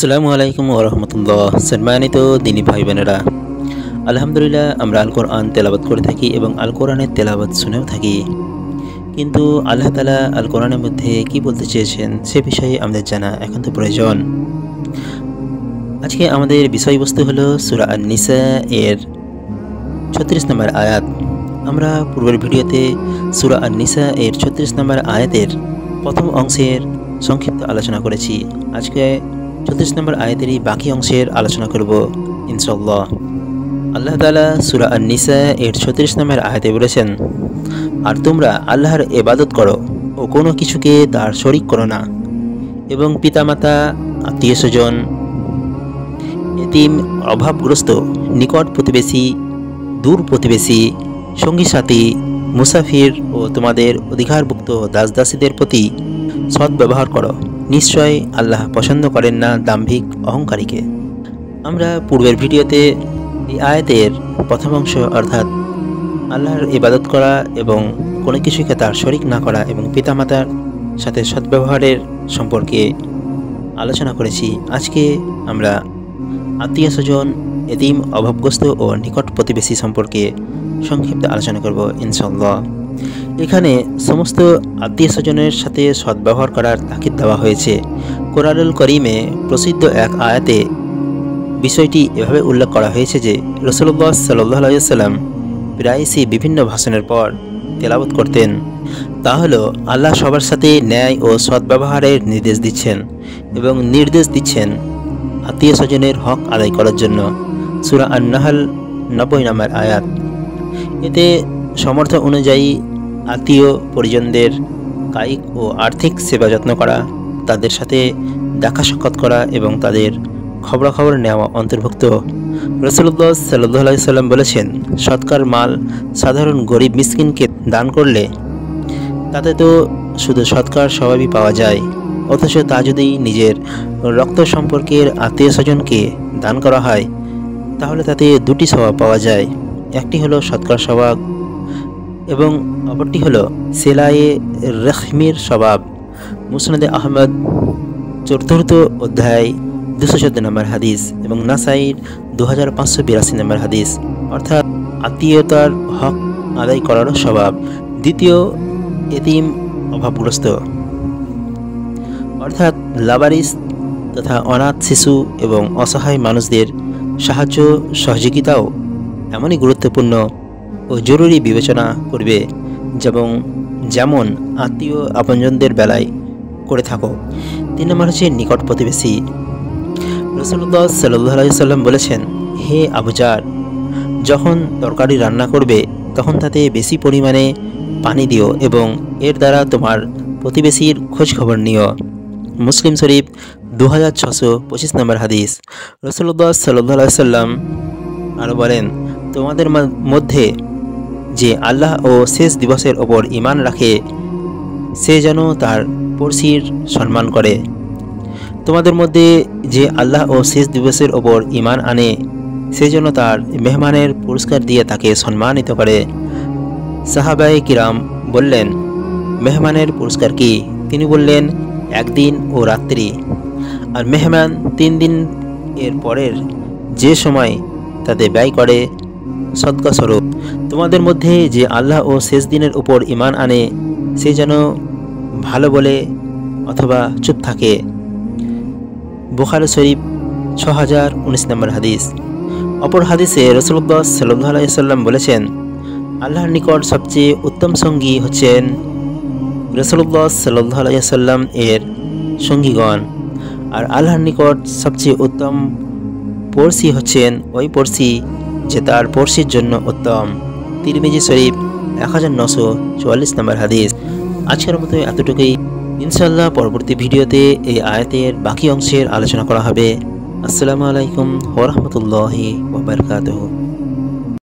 আসসালামু আলাইকুম ওয়া রাহমাতুল্লাহ। সম্মানিত দিনী ভাই বোনেরা, আলহামদুলিল্লাহ আমরা আল কোরআন তেলাওয়াত করে থাকি এবং আল কোরআনের তেলাওয়াত শুনেও থাকি। কিন্তু আল্লাহ তাআলা আল কোরআনের মধ্যে কি বলতে চেয়েছেন সে বিষয়ে আমাদের জানা একান্ত প্রয়োজন। আজকে আমাদের বিষয়বস্তু হলো সূরা আন-নিসা এর 36 নম্বর আয়াত। আমরা পূর্বের ভিডিওতে সূরা আন-নিসা এর 36 নম্বর আয়াতের প্রথম অংশের সংক্ষিপ্ত আলোচনা করেছি। আজকে 34 নম্বর আয়াতেরই বাকি অংশের আলোচনা করব ইনশাআল্লাহ। আল্লাহ তাআলা সূরা আন-নিসা এর 36 নম্বর আয়াতে বলেছেন, আর তোমরা আল্লাহর ইবাদত করো ও কোনো কিছুকে তার শরীক করো না, এবং পিতামাতা, আত্মীয়স্বজন, এতিম, অভাবগ্রস্ত, নিকট প্রতিবেশী, দূর প্রতিবেশী, সঙ্গী সাথী, মুসাফির ও তোমাদের অধিকারভুক্ত দাসদাসীদের প্রতি সৎ ব্যবহার করো। নিশ্চয় আল্লাহ পছন্দ করেন না দাম্ভিক অহংকারীকে। আমরা পূর্বের ভিডিওতে এই আয়াতের প্রথম অংশ অর্থাৎ আল্লাহর ইবাদত করা এবং কোনো কিছুকে তার শরীক না করা এবং পিতামাতার সাথে সদ্ব্যবহারের সম্পর্কে আলোচনা করেছি। আজকে আমরা আত্মীয় স্বজন, এতিম, অভাবগ্রস্ত ও নিকট প্রতিবেশী সম্পর্কে সংক্ষিপ্ত আলোচনা করব ইনশাআল্লাহ। এখানে সমস্ত আত্মীয় স্বজনের সাথে সদ্ব্যবহার করার তাকিদ দেওয়া হয়েছে। কোরআনুল কারীমে প্রসিদ্ধ এক আয়াতে বিষয়টি এভাবে উল্লেখ করা হয়েছে যে রাসূলুল্লাহ সাল্লাল্লাহু আলাইহি ওয়াসাল্লাম প্রায়শই বিভিন্ন ভাষণের পর তেলাওয়াত করতেন। তা হলো আল্লাহ সবার সাথে ন্যায় ও সদ্ব্যবহারের নির্দেশ দিচ্ছেন এবং নির্দেশ দিচ্ছেন আত্মীয় স্বজনের হক আদায় করার জন্য। সূরা আন-নাহল 90 নম্বর আয়াত। এতে সমর্থ অনুযায়ী আত্মীয় পরিজনদের কায়িক ও আর্থিক সেবা যত্ন করা, তাদের সাথে দেখা সাক্ষাৎ করা এবং তাদের খবরাখবর নেওয়া অন্তর্ভুক্ত। রাসূলুল্লাহ সাল্লাল্লাহু আলাইহি ওয়াসাল্লাম বলেছেন, সৎকার মাল সাধারণ গরিব মিসকিনকে দান করলে তাতে তো শুধু সৎকার স্বভাবই পাওয়া যায়, অথচ তা যদি নিজের রক্ত সম্পর্কের আত্মীয় স্বজনকে দান করা হয় তাহলে তাতে দুটি স্বভাব পাওয়া যায়। একটি হলো সৎকার স্বভাব এবং অপরটি হলো সেলায়ে রহমির স্বভাব। মুসনাদে আহমদ 4th অধ্যায় 214 নম্বর হাদিস এবং নাসাইর 2582 নম্বর হাদিস, অর্থাৎ আত্মীয়তার হক আদায় করার স্বভাব। দ্বিতীয়, এতিম, অভাবগ্রস্ত, অর্থাৎ লাবারিস তথা অনাথ শিশু এবং অসহায় মানুষদের সাহায্য সহযোগিতাও এমনই গুরুত্বপূর্ণ ও জরুরি বিবেচনা করবে যেমন আত্মীয় আপনজনদের বেলায় করে থাকো। 3 নম্বর হচ্ছে নিকট প্রতিবেশী। রাসূলুল্লাহ সাল্লাল্লাহু আলাইহি ওয়াসাল্লাম বলেছেন, হে আবু জার, যখন তরকারি রান্না করবে তখন তাতে বেশি পরিমাণে পানি দিও এবং এর দ্বারা তোমার প্রতিবেশীর খোঁজ খবর নিও। মুসলিম শরীফ 2625 নম্বর হাদিস। রাসূলুল্লাহ সাল্লাল্লাহু আলাইহি ওয়াসাল্লাম আরও বলেন, তোমাদের মধ্যে যে আল্লাহ ও শেষ দিবসের ওপর ঈমান রাখে সে যেন তার পড়শির সম্মান করে। তোমাদের মধ্যে যে আল্লাহ ও শেষ দিবসের ওপর ঈমান আনে সে যেন তার মেহমানের পুরস্কার দিয়ে তাকে সম্মানিত করে। সাহাবায়ে কিরাম বললেন, মেহমানের পুরস্কার কি? তিনি বললেন, 1 দিন ও রাত্রি। আর মেহমান 3 দিন এর পরের যে সময় তাতে ব্যয় করে সদকা স্বরূপ। তোমাদের মধ্যে যে আল্লাহ ও শেষ দিনের উপর ঈমান আনে সে যেন ভালো বলে অথবা চুপ থাকে। বুখারী শরীফ 6019 নম্বর হাদিস। অপর হাদিসে রাসূলুল্লাহ সাল্লাল্লাহু আলাইহি ওয়াসাল্লাম বলেছেন, আল্লাহর নিকট সবচেয়ে উত্তম সঙ্গী হচ্ছেন রাসূলুল্লাহ সাল্লাল্লাহু আলাইহি ওয়াসাল্লাম এর সঙ্গীগণ, আর আল্লাহর নিকট সবচেয়ে উত্তম পড়শি হচ্ছেন ওই পড়শি যে তার পড়শির জন্য উত্তম। তিরমিজি শরীফ 1944 নম্বর হাদিস। আজকের মতো এতটুকুই। ইনশাআল্লাহ পরবর্তী ভিডিওতে এই আয়াতের বাকি অংশের আলোচনা করা হবে। আসসালামু আলাইকুম ওয়া রাহমাতুল্লাহি ওয়া বারাকাতুহু।